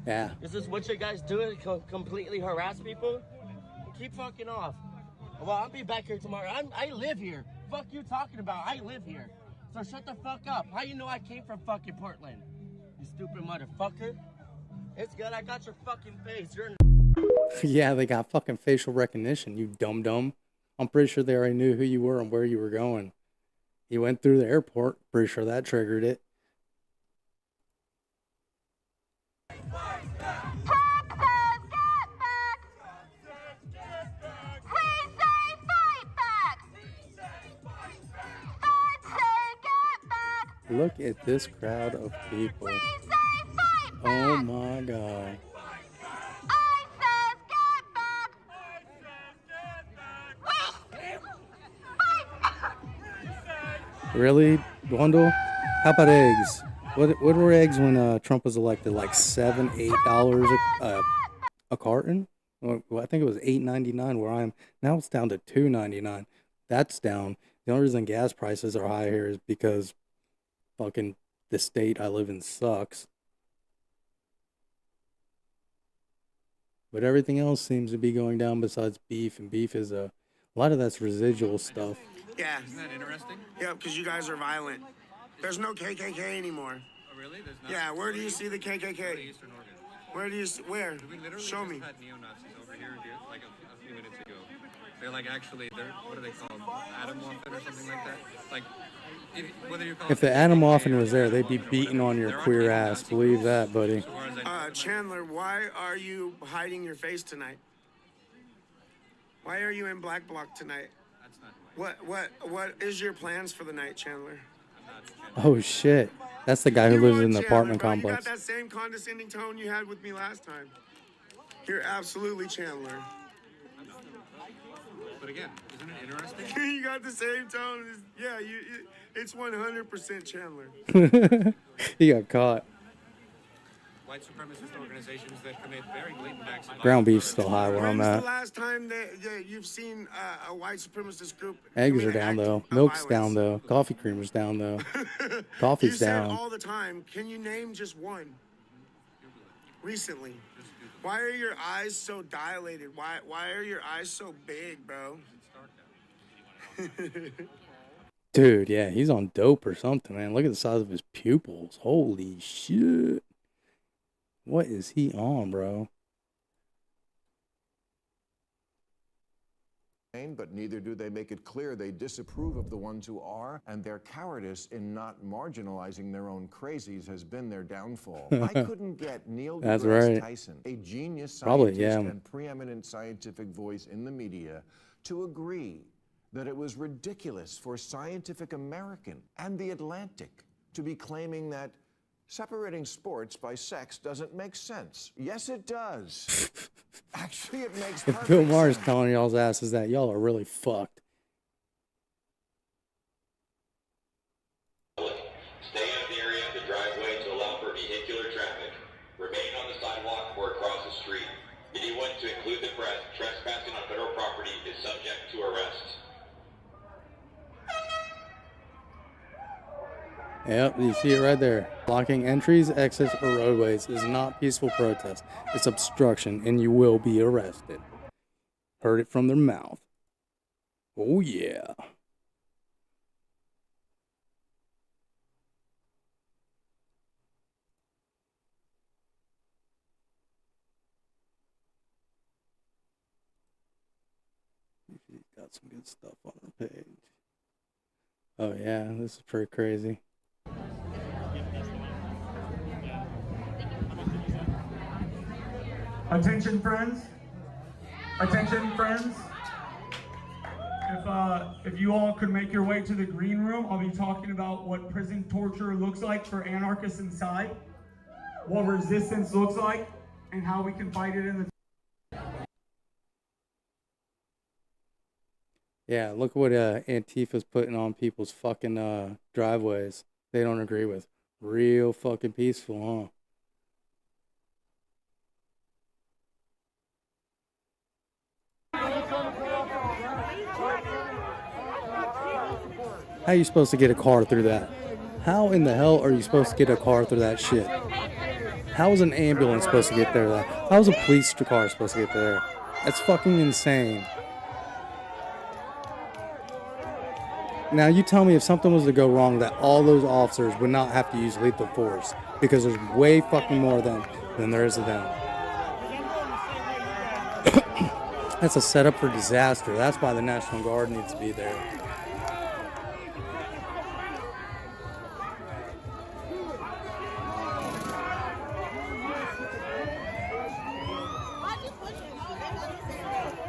Yeah. This is what you guys do to completely harass people? Keep fucking off. Well, I'll be back here tomorrow. I live here. Fuck you talking about? I live here. So shut the fuck up. How you know I came from fucking Portland? You stupid motherfucker. It's good. I got your fucking face. You're Yeah, they got fucking facial recognition, you dum-dum. I'm pretty sure they already knew who you were and where you were going. You went through the airport. Pretty sure that triggered it. Look at this crowd of people. Oh my god. Really, Wendell? How about eggs? What were eggs when Trump was elected? Like $7, $8 a carton? Well, I think it was $8.99 where I am. Now it's down to $2.99. That's down. The only reason gas prices are high here is because fucking the state I live in sucks. But everything else seems to be going down besides beef, and beef is a lot of that's residual stuff. Yeah. Isn't that interesting? Yeah, because you guys are violent. There's no KKK anymore. Oh, really? There's not? Yeah, where do you see the KKK? Eastern Oregon. Where do you see, where? We literally Show just me. had neo-Nazis over here like a few minutes ago. They're like what are they called? Atom Muffin or something like that? Like, whether you call If the Adam Moffin was there, they'd be beating on your queer ass. Believe that, buddy. Chandler, why are you hiding your face tonight? Why are you in Black Bloc tonight? What is your plans for the night, Chandler? Oh shit, that's the guy who lives in the apartment bro. complex. You got that same condescending tone you had with me last time. You're absolutely Chandler. But again, isn't it interesting? You got the same tone. Yeah, it's 100% Chandler. He got caught. White supremacist organizations that commit very blatant acts of Ground beef's still high where I'm When's at. the last time that you've seen a white supremacist group? Eggs are down though. Milk's down though. Coffee creamer's down though. Coffee's down. You say all the time. Can you name just one? Recently. Why are your eyes so dilated? Why are your eyes so big, bro? Dude, yeah, he's on dope or something, man. Look at the size of his pupils. Holy shit. What is he on, bro? But neither do they make it clear they disapprove of the ones who are, and their cowardice in not marginalizing their own crazies has been their downfall. I couldn't get Neil deGrasse Tyson, a genius scientist and preeminent scientific voice in the media, to agree that it was ridiculous for Scientific American and The Atlantic to be claiming that separating sports by sex doesn't make sense. Yes, it does. Actually, it makes If Bill Maher's telling y'all's asses that, y'all are really fucked. Stay out of the area of the driveway to allow for vehicular traffic. Remain on the sidewalk or across the street. Anyone, to include the press, trespassing on federal property is subject to arrest. Yep, you see it right there. Blocking entries, exits, or roadways is not peaceful protest. It's obstruction, and you will be arrested. Heard it from their mouth. Oh, yeah. She's got some good stuff on her page. Oh, yeah, this is pretty crazy. Attention, friends. Attention, friends. If you all could make your way to the green room, I'll be talking about what prison torture looks like for anarchists inside, what resistance looks like, and how we can fight it in the... Yeah, look what Antifa's putting on people's fucking driveways. They don't agree with. Real fucking peaceful, huh? How are you supposed to get a car through that? How in the hell are you supposed to get a car through that shit? How is an ambulance supposed to get there? How is a police car supposed to get there? That's fucking insane. Now you tell me if something was to go wrong that all those officers would not have to use lethal force, because there's way fucking more of them than there is of them. That's a setup for disaster. That's why the National Guard needs to be there.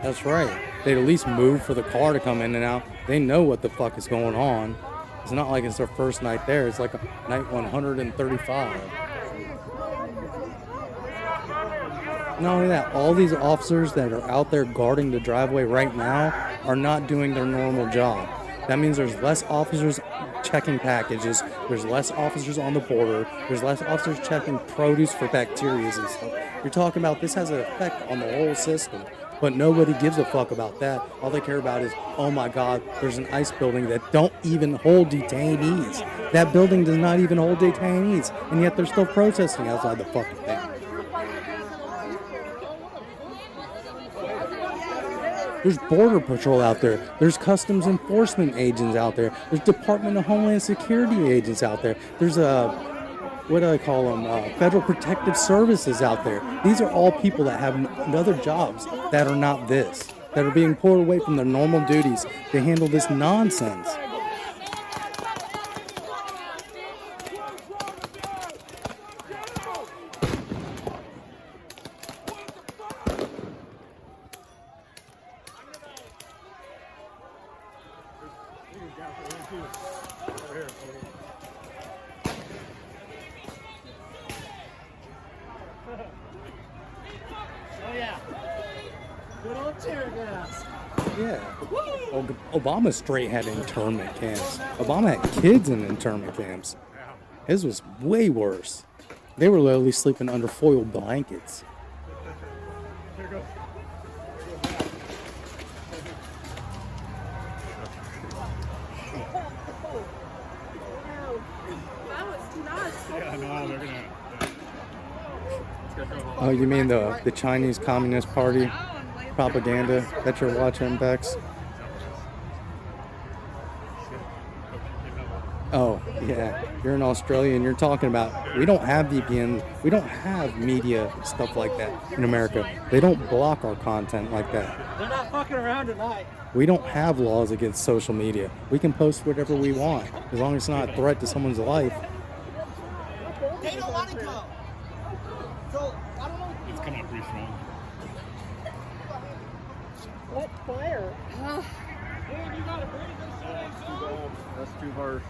That's right. They'd at least move for the car to come in and out. They know what the fuck is going on. It's not like it's their first night there. It's like night 135. Not only that, all these officers that are out there guarding the driveway right now are not doing their normal job. That means there's less officers checking packages. There's less officers on the border. There's less officers checking produce for bacteria and stuff. You're talking about this has an effect on the whole system. But nobody gives a fuck about that. All they care about is, oh my God, there's an ICE building that don't even hold detainees. That building does not even hold detainees. And yet they're still protesting outside the fucking thing. There's Border Patrol out there. There's Customs Enforcement agents out there. There's Department of Homeland Security agents out there. There's what do I call them? Federal Protective Services out there. These are all people that have other jobs that are not this, that are being pulled away from their normal duties to handle this nonsense. Oh yeah. Good old tear gas. Yeah. Obama straight had internment camps. Obama had kids in internment camps. His was way worse. They were literally sleeping under foil blankets. Oh, you mean the Chinese Communist Party propaganda that you're watching, Bex? Oh, yeah. You're in Australia and you're talking about, we don't have VPNs, we don't have media stuff like that in America. They don't block our content like that. They're not fucking around tonight. We don't have laws against social media. We can post whatever we want, as long as it's not a threat to someone's life. They don't want to go. So, I don't know. It's coming up pretty strong. What fire? That's too harsh.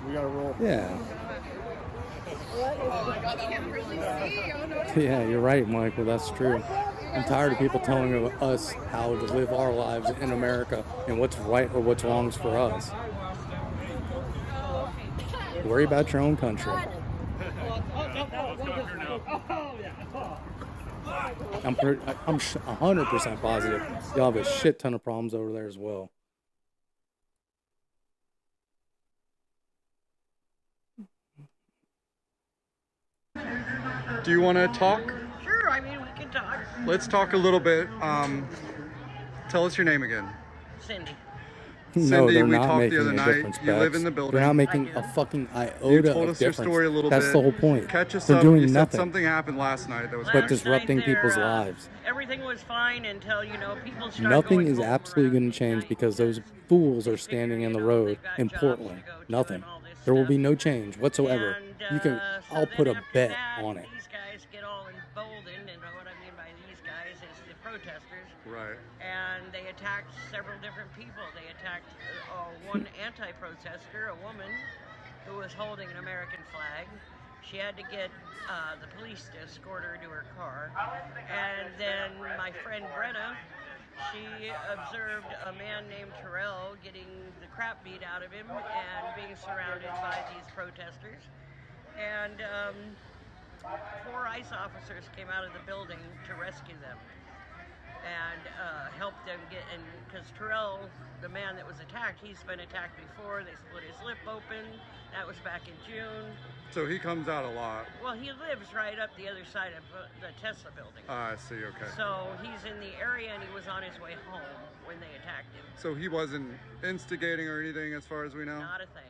We gotta roll. Yeah. Yeah, you're right, Michael. That's true. I'm tired of people telling us how to live our lives in America and what's right or what's wrong for us. Worry about your own country. I'm 100% positive y'all have a shit ton of problems over there as well. Do you want to talk? Sure, I mean, we can talk. Let's talk a little bit. Tell us your name again. Cindy. No, they're we not talked making the other a night. difference, You live Bex. in the building. They're not making a fucking iota You told of us your difference. story a little That's bit. the whole point. Catch us They're up. doing You said nothing something happened last night that was but disrupting people's lives. Everything was fine until, people started Nothing going is absolutely going to change because those fools are standing in the road in Portland. Nothing. There will be no change whatsoever. You can. I'll put a bet on it. These guys get all emboldened, and what I mean by these guys is the protesters. Right. And they attacked several different people. They attacked one anti-protester, a woman who was holding an American flag. She had to get the police to escort her to her car. And then my friend Brenna, she observed a man named Terrell getting the crap beat out of him and being surrounded by these protesters. And 4 ICE officers came out of the building to rescue them and help them get in, because Terrell, the man that was attacked, he's been attacked before. They split his lip open. That was back in June. So he comes out a lot. Well, he lives right up the other side of the Tesla building. I see, okay. So he's in the area and he was on his way home when they attacked him. So he wasn't instigating or anything as far as we know? Not a thing.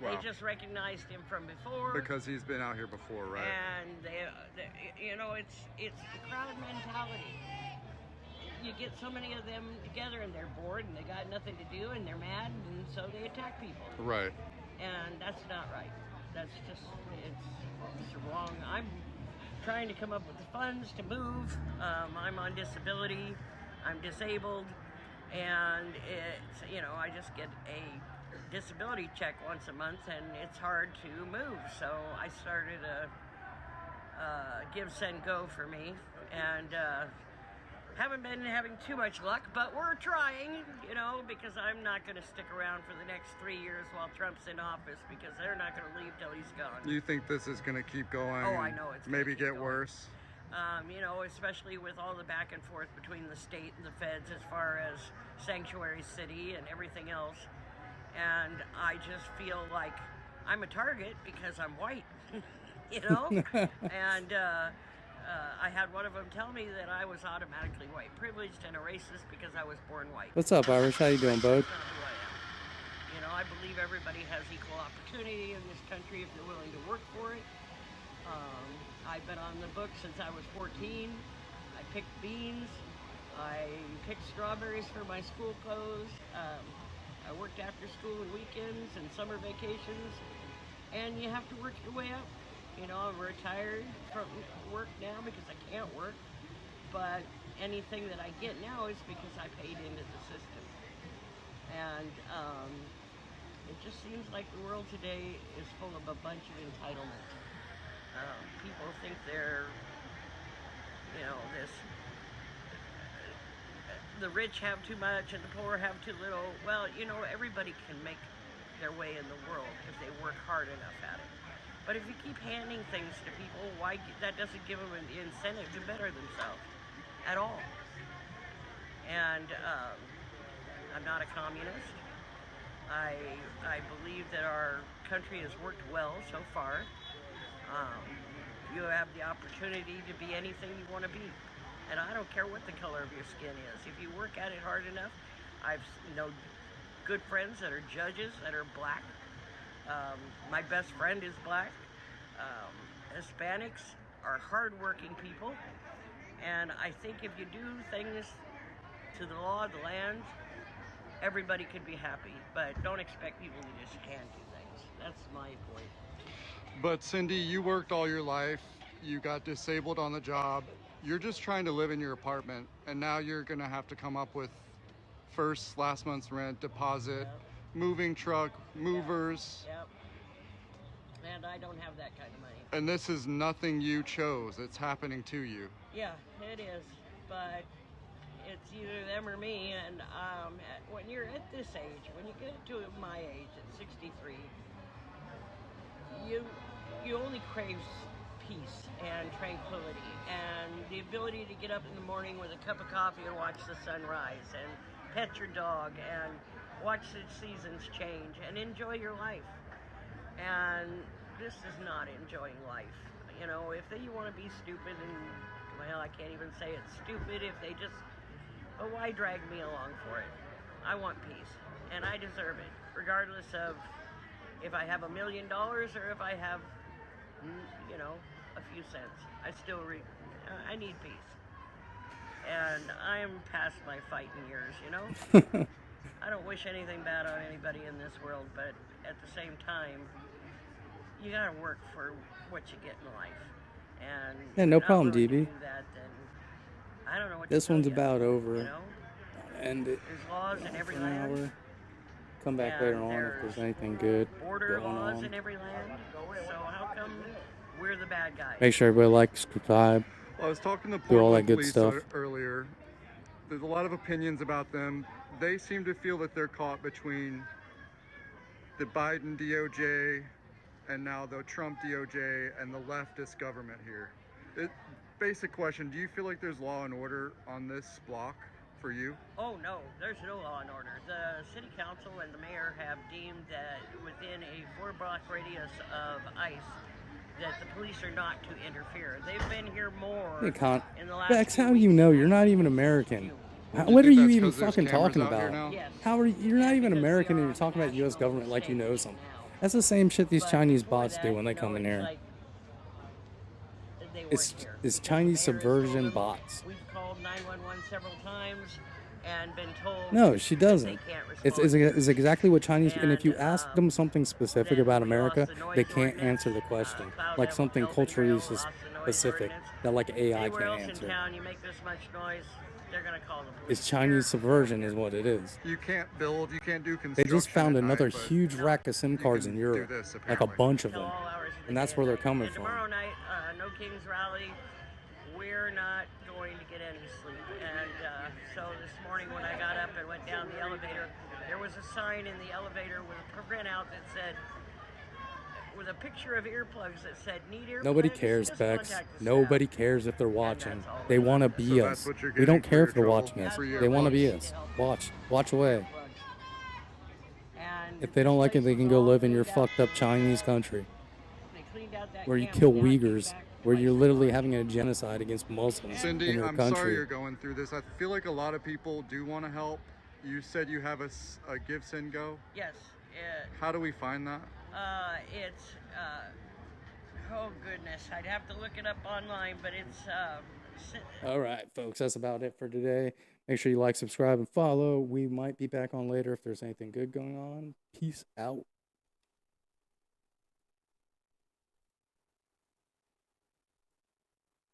Wow. They just recognized him from before. Because he's been out here before, right? And they it's the crowd mentality. You get so many of them together and they're bored and they got nothing to do and they're mad and so they attack people. Right. And that's not right. That's just, it's wrong. I'm trying to come up with the funds to move. I'm on disability. I'm disabled. And it's, I just get a disability check once a month and it's hard to move. So I started a Give, Send, Go for me. And haven't been having too much luck, but we're trying, because I'm not going to stick around for the next 3 years while Trump's in office, because they're not going to leave till he's gone. You think this is going to keep going? Oh, I know it's maybe get worse. Especially with all the back and forth between the state and the feds as far as sanctuary city and everything else. And I just feel like I'm a target because I'm white, and I had one of them tell me that I was automatically white privileged and a racist because I was born white. What's up, Irish? How you doing, bud? That's not who I am. You know, I believe everybody has equal opportunity in this country if they're willing to work for it. I've been on the book since I was 14. I picked beans. I picked strawberries for my school clothes. I worked after school and weekends and summer vacations. And you have to work your way up. You know, I'm retired from work now because I can't work. But anything that I get now is because I paid into the system. And it just seems like the world today is full of a bunch of entitlement. People think they're, you know, the rich have too much and the poor have too little. Well, you know, everybody can make their way in the world if they work hard enough at it. But if you keep handing things to people, that doesn't give them an incentive to better themselves at all. And I'm not a communist. I believe that our country has worked well so far. You have the opportunity to be anything you want to be. And I don't care what the color of your skin is. If you work at it hard enough, I've known good friends that are judges that are black. My best friend is black. Hispanics are hard-working people. And I think if you do things to the law of the land, everybody could be happy. But don't expect people to just hand you things. That's my point. But Cindy, you worked all your life. You got disabled on the job. You're just trying to live in your apartment, and now you're gonna have to come up with last month's rent, deposit, moving truck, movers. Yep. And I don't have that kind of money. And this is nothing you chose. It's happening to you. Yeah, it is. But it's either them or me. And when you're at this age, when you get to my age at 63, you only crave peace and tranquility and the ability to get up in the morning with a cup of coffee and watch the sunrise and pet your dog and watch the seasons change and enjoy your life. And this is not enjoying life. You know, if you want to be stupid, and well, I can't even say it's stupid if they just, but why drag me along for it? I want peace and I deserve it, regardless of if I have $1 million or if I have, you know, a few cents. I need peace. And I'm past my fighting years, you know? I don't wish anything bad on anybody in this world, but at the same time, you gotta work for what you get in life. And yeah, no problem, DB. DB. I don't know what This one's about over. You know? End it. There's laws in every An land. hour. Come back later on if there's anything good Border going laws on. in every land. So how come we're the bad guys? Make sure everybody likes, subscribe. Well, I was talking to do all that Portland good police stuff. earlier. There's a lot of opinions about them. They seem to feel that they're caught between the Biden DOJ and now the Trump DOJ and the leftist government here. Basic question, do you feel like there's law and order on this block for you? Oh no, there's no law and order. The city council and the mayor have deemed that within a 4-block radius of ICE that the police are not to interfere. They've been here more in the last Bex, few how do you weeks know? than You're not even American. What are you even fucking talking about? Yes. How are you're not even American and you're talking about U.S. government like you know something. That's the same shit these Chinese bots do when they come in here. It's Chinese subversion bots. We've called 911 several times and been told No, she doesn't. they can't respond. It's exactly what Chinese. And if you ask them something specific about America, they can't answer the question. Like something culturally specific that like AI Anywhere else can't in answer. town, you make this much noise, they're gonna call the police. It's Chinese subversion, is what it is. You can't build, you can't do construction. They just found at another night, but huge rack of SIM cards in do Europe, this, like a apparently. bunch of them, and that's where they're coming And from. tomorrow night, No Kings Rally, we're not going to get any sleep. And so this morning when I got up and went down the elevator, there was a sign in the elevator with a printout that said, with a picture of earplugs that said, need earplugs? Nobody cares, Just Bex. contact the Nobody staff. cares if they're watching. They want to be So us. that's what you're We don't getting care for if they're your watching trouble us. for your They want to be earplugs. us. Watch away. And If they don't like it, they can go live in your fucked up Chinese country they cleaned out that where you camp kill and now I came Uyghurs back where you're literally having a genocide against Muslims in Cindy, your I'm country. sorry you're going through this. I feel like a lot of people do want to help. You said you have a Give, Send, Go? Yes. How do we find that? It's, oh goodness, I'd have to look it up online, but it's, All right, folks, that's about it for today. Make sure you like, subscribe, and follow. We might be back on later if there's anything good going on. Peace out.